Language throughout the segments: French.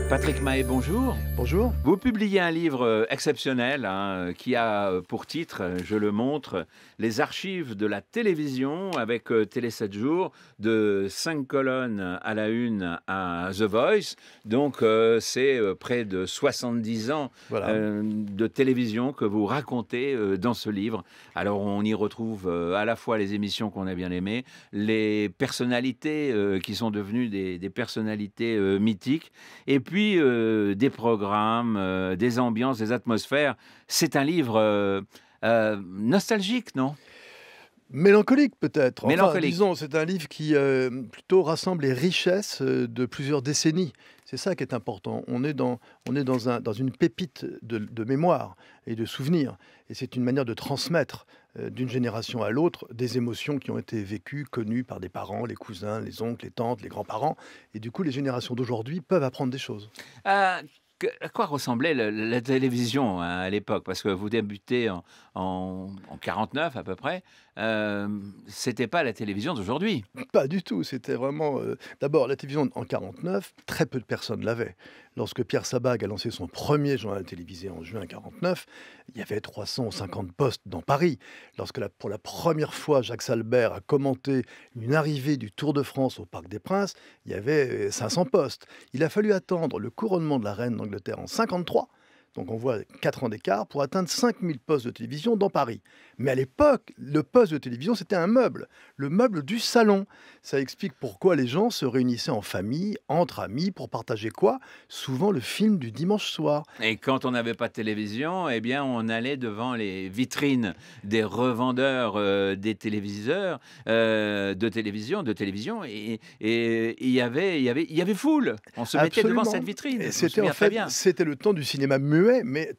Patrick Mahé, bonjour. Bonjour. Vous publiez un livre exceptionnel qui a pour titre, je le montre, Les archives de la télévision avec Télé 7 jours, de 5 colonnes à la une à The Voice. Donc c'est près de 70 ans Voilà. de télévision que vous racontez dans ce livre. Alors on y retrouve à la fois les émissions qu'on a bien aimées, les personnalités qui sont devenues des personnalités mythiques, et puis des programmes, des ambiances, des atmosphères. C'est un livre nostalgique, non? Mélancolique peut-être. Enfin, Mélancolique. disons, c'est un livre qui plutôt rassemble les richesses de plusieurs décennies. C'est ça qui est important. On est dans une pépite de mémoire et de souvenirs. Et c'est une manière de transmettre d'une génération à l'autre des émotions qui ont été vécues, connues par des parents, les cousins, les oncles, les tantes, les grands-parents. Et du coup, les générations d'aujourd'hui peuvent apprendre des choses. À quoi ressemblait la télévision à l'époque? Parce que vous débutez en 49 à peu près. C'était pas la télévision d'aujourd'hui. Pas du tout, c'était vraiment... D'abord, la télévision en 49, très peu de personnes l'avaient. Lorsque Pierre Sabag a lancé son premier journal télévisé en juin 49, il y avait 350 postes dans Paris. Lorsque pour la première fois, Jacques Salbert a commenté une arrivée du Tour de France au Parc des Princes, il y avait 500 postes. Il a fallu attendre le couronnement de la reine d'Angleterre en 53. Donc on voit 4 ans d'écart pour atteindre 5000 postes de télévision dans Paris. Mais à l'époque, le poste de télévision, c'était un meuble, le meuble du salon. Ça explique pourquoi les gens se réunissaient en famille, entre amis, pour partager quoi? Souvent le film du dimanche soir. Et quand on n'avait pas de télévision, eh bien, on allait devant les vitrines des revendeurs des téléviseurs, de télévision, et il y avait foule. On se mettait devant Absolument. cette vitrine. Et Je me c'était souviens en très fait, bien. c'était le temps du cinéma muet, mais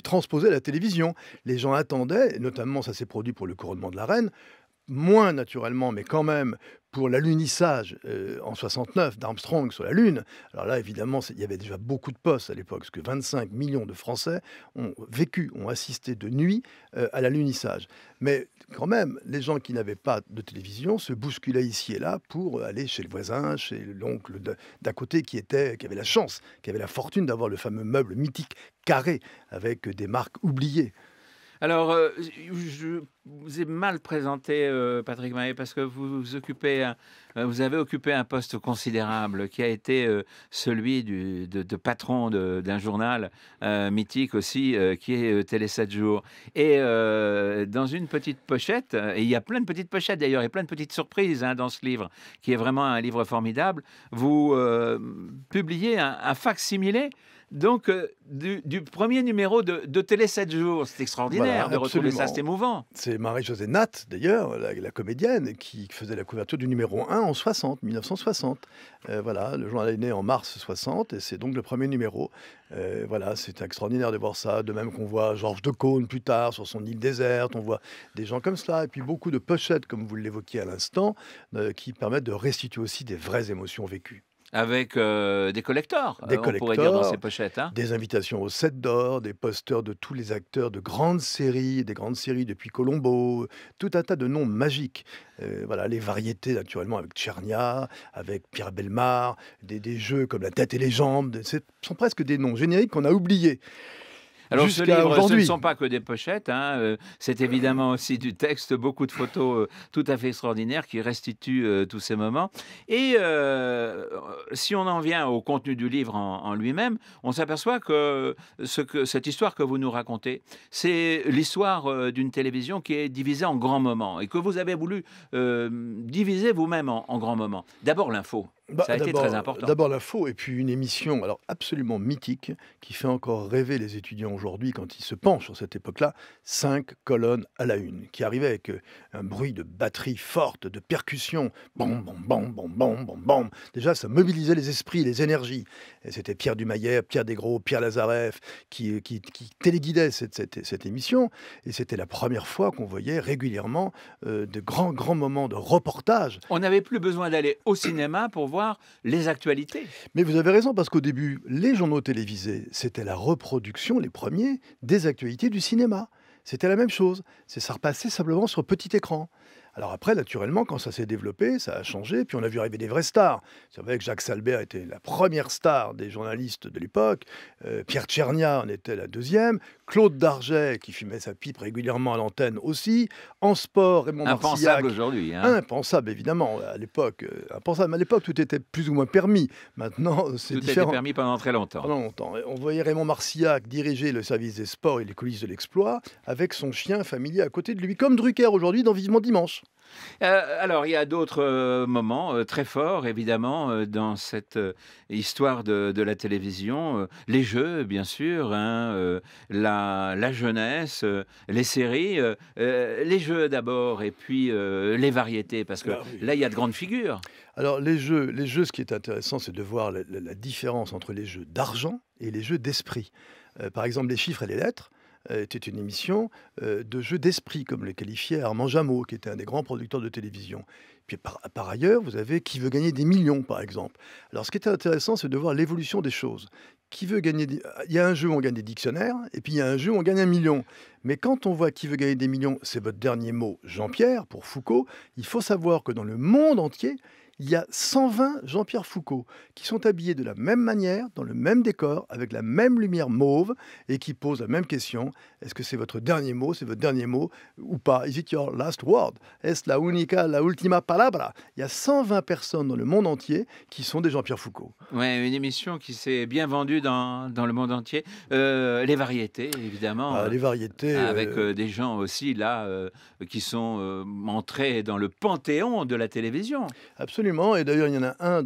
transposé à la télévision. Les gens attendaient, et notamment ça s'est produit pour le couronnement de la reine, moins naturellement, mais quand même pour l'alunissage en 69 d'Armstrong sur la Lune. Alors là, évidemment, il y avait déjà beaucoup de postes à l'époque, parce que 25 millions de Français ont vécu, ont assisté de nuit à l'alunissage. Mais quand même, les gens qui n'avaient pas de télévision se bousculaient ici et là pour aller chez le voisin, chez l'oncle d'à côté qui avait la chance, qui avait la fortune d'avoir le fameux meuble mythique carré avec des marques oubliées. Alors, je vous ai mal présenté, Patrick Mahé, parce que vous avez occupé un poste considérable qui a été celui de patron d'un journal mythique aussi, qui est Télé 7 jours. Et dans une petite pochette, et il y a plein de petites pochettes d'ailleurs, et plein de petites surprises dans ce livre, qui est vraiment un livre formidable, vous publiez un fac-similé donc du premier numéro de Télé 7 jours. C'est extraordinaire Voilà, de retrouver ça, absolument. c'est émouvant. C'est Marie-Josée Natt, d'ailleurs, la comédienne, qui faisait la couverture du numéro 1 en 1960. Voilà, le journal est né en mars 60, et c'est donc le premier numéro. Voilà, c'est extraordinaire de voir ça. De même qu'on voit Georges Decaune plus tard sur son île déserte, on voit des gens comme cela, et puis beaucoup de pochettes, comme vous l'évoquiez à l'instant, qui permettent de restituer aussi des vraies émotions vécues. Avec des collectors, Des on pourrait dire dans collecteurs, ces pochettes. des invitations au 7 d'or, des posters de tous les acteurs de grandes séries, des grandes séries depuis Colombo, tout un tas de noms magiques. Voilà, les variétés naturellement avec Tchernia, avec Pierre Bellemare, des jeux comme La tête et les jambes, ce sont presque des noms génériques qu'on a oubliés. Alors ce Jusqu'à livre, ce ne aujourd'hui. sont pas que des pochettes, c'est évidemment aussi du texte, beaucoup de photos tout à fait extraordinaires qui restituent tous ces moments. Et si on en vient au contenu du livre en lui-même, on s'aperçoit que cette histoire que vous nous racontez, c'est l'histoire d'une télévision qui est divisée en grands moments et que vous avez voulu diviser vous-même en grands moments. D'abord l'info. Ça a été très important. D'abord l'info, et puis une émission alors absolument mythique qui fait encore rêver les étudiants aujourd'hui quand ils se penchent sur cette époque-là. 5 colonnes à la une, qui arrivait avec un bruit de batterie forte, de percussion. Bam, bam, bam, bam, bam, bam, bam. Déjà, ça mobilisait les esprits, les énergies. Et c'était Pierre Dumayer, Pierre Desgros, Pierre Lazareff qui téléguidaient cette émission. Et c'était la première fois qu'on voyait régulièrement de grands moments de reportage. On n'avait plus besoin d'aller au cinéma pour voir les actualités. Mais vous avez raison, parce qu'au début, les journaux télévisés, c'était la reproduction, les premiers, des actualités du cinéma. C'était la même chose. Ça repassait simplement sur petit écran. Alors après, naturellement, quand ça s'est développé, ça a changé, puis on a vu arriver des vraies stars. C'est vrai que Jacques Salbert était la première star des journalistes de l'époque, Pierre Tchernia en était la deuxième, Claude Darget, qui fumait sa pipe régulièrement à l'antenne aussi, en sport, Raymond Marcillac. Impensable aujourd'hui, hein. Impensable, évidemment, à l'époque. Impensable. À l'époque, tout était plus ou moins permis. Maintenant, c'est Tout a été différent. permis pendant très longtemps. Pendant longtemps. On voyait Raymond Marcillac diriger le service des sports et les coulisses de l'exploit avec son chien familier à côté de lui, comme Drucker aujourd'hui dans Vivement Dimanche. Alors, il y a d'autres moments très forts, évidemment, dans cette histoire de la télévision. Les jeux, bien sûr, hein, la jeunesse, les séries. Les jeux d'abord, et puis les variétés, parce que Ah oui. là, il y a de grandes figures. Alors les jeux, ce qui est intéressant, c'est de voir la différence entre les jeux d'argent et les jeux d'esprit. Par exemple, Les chiffres et les lettres était une émission de jeux d'esprit, comme le qualifiait Armand Jameau, qui était un des grands producteurs de télévision. Puis par ailleurs, vous avez Qui veut gagner des millions, par exemple. Alors ce qui était intéressant, c'est de voir l'évolution des choses. Qui veut gagner Il y a un jeu où on gagne des dictionnaires, et puis il y a un jeu où on gagne 1 million. Mais quand on voit Qui veut gagner des millions, c'est votre dernier mot, Jean-Pierre, pour Foucault, il faut savoir que dans le monde entier, il y a 120 Jean-Pierre Foucault qui sont habillés de la même manière, dans le même décor, avec la même lumière mauve, et qui posent la même question. Est-ce que c'est votre dernier mot, ou pas? Is it your last word? Est-ce la única, la última palabra? Il y a 120 personnes dans le monde entier qui sont des Jean-Pierre Foucault. Ouais, une émission qui s'est bien vendue dans le monde entier. Les variétés, évidemment. Les variétés... Avec des gens aussi, là, qui sont entrés dans le panthéon de la télévision. Absolument, et d'ailleurs il y en a un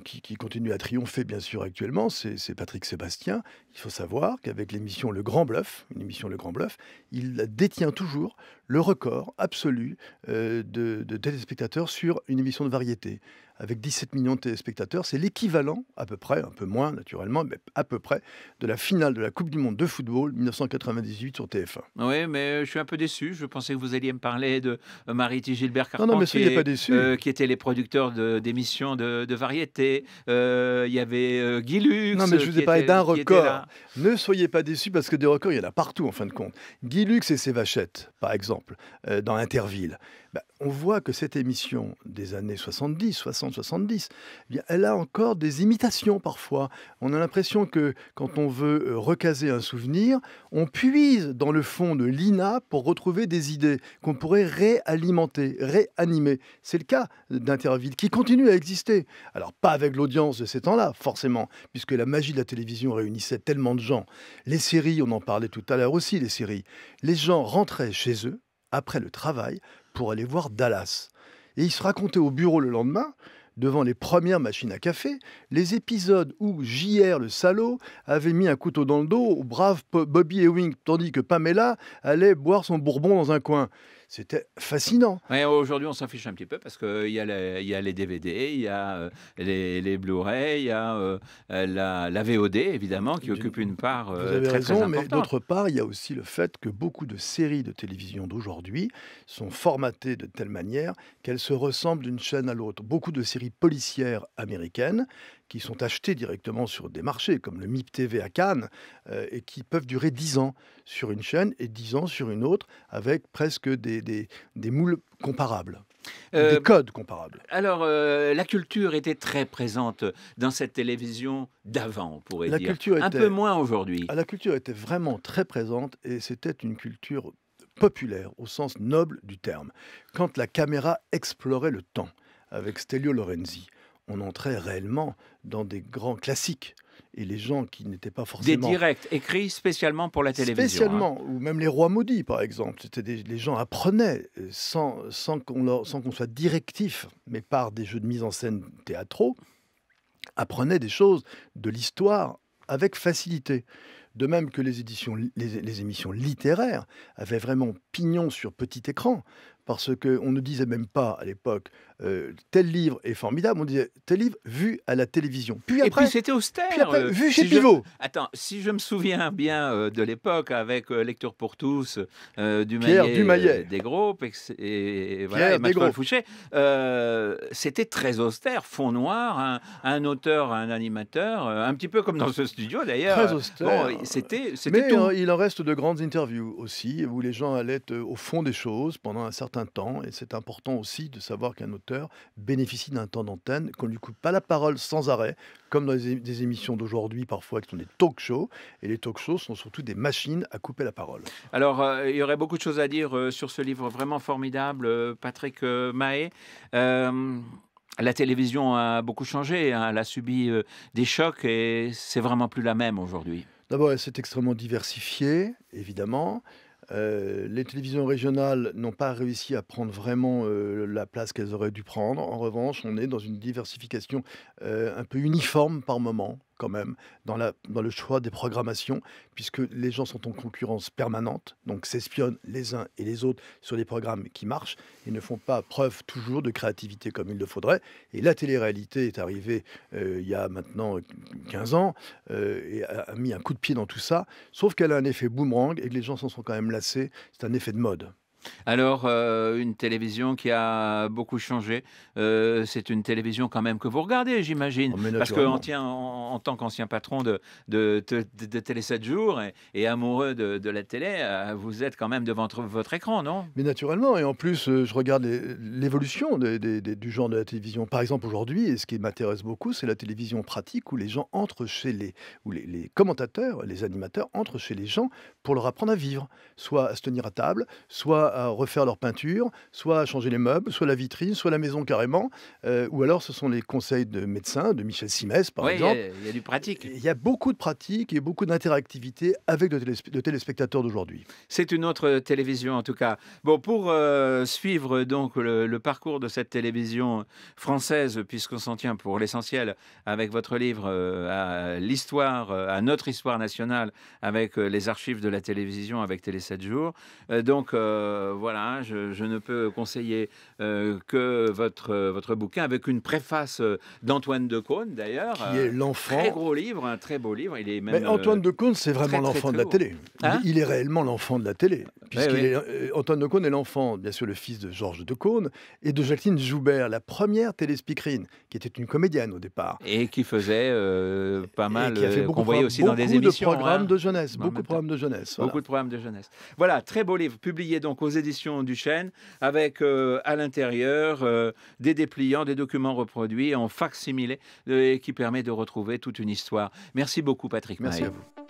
qui continue à triompher bien sûr actuellement, c'est Patrick Sébastien. Il faut savoir qu'avec l'émission Le Grand Bluff, il détient toujours le record absolu de téléspectateurs sur une émission de variété. Avec 17 millions de téléspectateurs, c'est l'équivalent, à peu près, un peu moins naturellement, mais à peu près, de la finale de la Coupe du Monde de football 1998 sur TF1. Oui, mais je suis un peu déçu. Je pensais que vous alliez me parler de Mariti Gilbert Non, mais soyez pas déçus. qui étaient les producteurs d'émissions de variété. Il y avait Guy Lux. Non, mais je vous ai parlé d'un record. Ne soyez pas déçus parce que des records, il y en a partout en fin de compte. Guy Lux et ses vachettes, par exemple, dans Interville. On voit que cette émission des années 60-70, elle a encore des imitations parfois. On a l'impression que quand on veut recaser un souvenir, on puise dans le fond de l'INA pour retrouver des idées qu'on pourrait réalimenter, réanimer. C'est le cas d'Interville qui continue à exister. Alors pas avec l'audience de ces temps-là, forcément, puisque la magie de la télévision réunissait tellement de gens. Les séries, on en parlait tout à l'heure aussi, les séries. Les gens rentraient chez eux après le travail pour aller voir Dallas. Et ils se racontaient au bureau le lendemain, devant les premières machines à café, les épisodes où JR, le salaud, avait mis un couteau dans le dos au brave Bobby Ewing, tandis que Pamela allait boire son bourbon dans un coin. C'était fascinant. Ouais, aujourd'hui, on s'en fiche un petit peu parce qu'il y a les DVD, il y a les Blu-ray, il y a la VOD, évidemment, qui occupe une part Vous avez très raison, mais importante. d'autre part, il y a aussi le fait que beaucoup de séries de télévision d'aujourd'hui sont formatées de telle manière qu'elles se ressemblent d'une chaîne à l'autre. Beaucoup de séries policières américaines qui sont achetées directement sur des marchés, comme le MIP TV à Cannes, et qui peuvent durer 10 ans sur une chaîne et 10 ans sur une autre, avec presque des moules comparables. Des codes comparables. Alors, la culture était très présente dans cette télévision d'avant, on pourrait dire. Un peu moins aujourd'hui. La culture était vraiment très présente et c'était une culture populaire au sens noble du terme. Quand la caméra explorait le temps avec Stelio Lorenzi, on entrait réellement dans des grands classiques. Et les gens qui n'étaient pas forcément... Des directs écrits spécialement pour la télévision. Spécialement, ou même Les Rois Maudits, par exemple. Les gens apprenaient sans qu'on soit directif, mais par des jeux de mise en scène théâtraux, apprenaient des choses de l'histoire avec facilité. De même que les émissions littéraires avaient vraiment pignon sur petit écran, parce qu'on ne disait même pas à l'époque tel livre est formidable, on disait tel livre vu à la télévision. Et puis c'était austère. Puis après, vu chez Pivot. Attends, si je me souviens bien de l'époque, avec Lecture pour tous, Dumayet, des groupes, et Maxwell Fouché, c'était très austère, fond noir, un auteur, un animateur, un petit peu comme dans ce studio d'ailleurs. Très austère. Bon, c'était Mais tout. il en reste de grandes interviews aussi, où les gens allaient au fond des choses pendant un certain certain temps et c'est important aussi de savoir qu'un auteur bénéficie d'un temps d'antenne, qu'on ne lui coupe pas la parole sans arrêt, comme dans des émissions d'aujourd'hui parfois qui sont des talk-shows et les talk-shows sont surtout des machines à couper la parole. Alors, il y aurait beaucoup de choses à dire sur ce livre vraiment formidable, Patrick Mahé. Euh, la télévision a beaucoup changé, hein, elle a subi des chocs et c'est vraiment plus la même aujourd'hui. D'abord, elle s'est extrêmement diversifiée, évidemment. Les télévisions régionales n'ont pas réussi à prendre vraiment la place qu'elles auraient dû prendre. En revanche, on est dans une diversification un peu uniforme par moment, quand même, dans le choix des programmations, puisque les gens sont en concurrence permanente, donc s'espionnent les uns et les autres sur des programmes qui marchent et ne font pas preuve toujours de créativité comme il le faudrait. Et la télé-réalité est arrivée il y a maintenant 15 ans et a mis un coup de pied dans tout ça, sauf qu'elle a un effet boomerang et que les gens s'en sont quand même lassés. C'est un effet de mode. Alors, une télévision qui a beaucoup changé, c'est une télévision quand même que vous regardez, j'imagine? Oh, mais Parce qu'en naturellement. en tant qu'ancien patron de Télé 7 jours et amoureux de la télé, vous êtes quand même devant votre écran, non? Mais naturellement, et en plus, je regarde l'évolution du genre de la télévision. Par exemple, aujourd'hui, et ce qui m'intéresse beaucoup, c'est la télévision pratique où les gens entrent chez où les commentateurs, les animateurs entrent chez les gens pour leur apprendre à vivre, soit à se tenir à table, soit à refaire leur peinture, soit à changer les meubles, soit la vitrine, soit la maison carrément, ou alors ce sont les conseils de médecins, de Michel Simès par Oui, exemple. il y a du pratique. Il y a beaucoup de pratiques et beaucoup d'interactivité avec de téléspectateurs d'aujourd'hui. C'est une autre télévision en tout cas. Bon, pour suivre donc le parcours de cette télévision française, puisqu'on s'en tient pour l'essentiel avec votre livre à l'histoire, à notre histoire nationale, avec les archives de la télévision, avec Télé 7 jours. Voilà, je ne peux conseiller que votre bouquin, avec une préface d'Antoine Decaune d'ailleurs. Qui est Très l'enfant. gros livre, un très beau livre. Il est Mais même Antoine Decaune, c'est vraiment très, très, l'enfant de très la beau. télé. Hein? Il est réellement l'enfant de la télé, Oui, puisqu'il oui. est Antoine Decaune est l'enfant, bien sûr, le fils de Georges Decaune et de Jacqueline Joubert, la première téléspeakerine, qui était une comédienne au départ Et qui faisait pas et mal, qui a fait qu'on voyait aussi dans des beaucoup de émissions, programmes hein, de jeunesse, en beaucoup même de temps. programmes de jeunesse, voilà. Beaucoup de programmes de jeunesse. Voilà, très beau livre, publié donc aux éditions du Chêne, avec à l'intérieur des dépliants, des documents reproduits en fac-similé, et qui permet de retrouver toute une histoire. Merci beaucoup, Patrick Merci Mahé. à vous.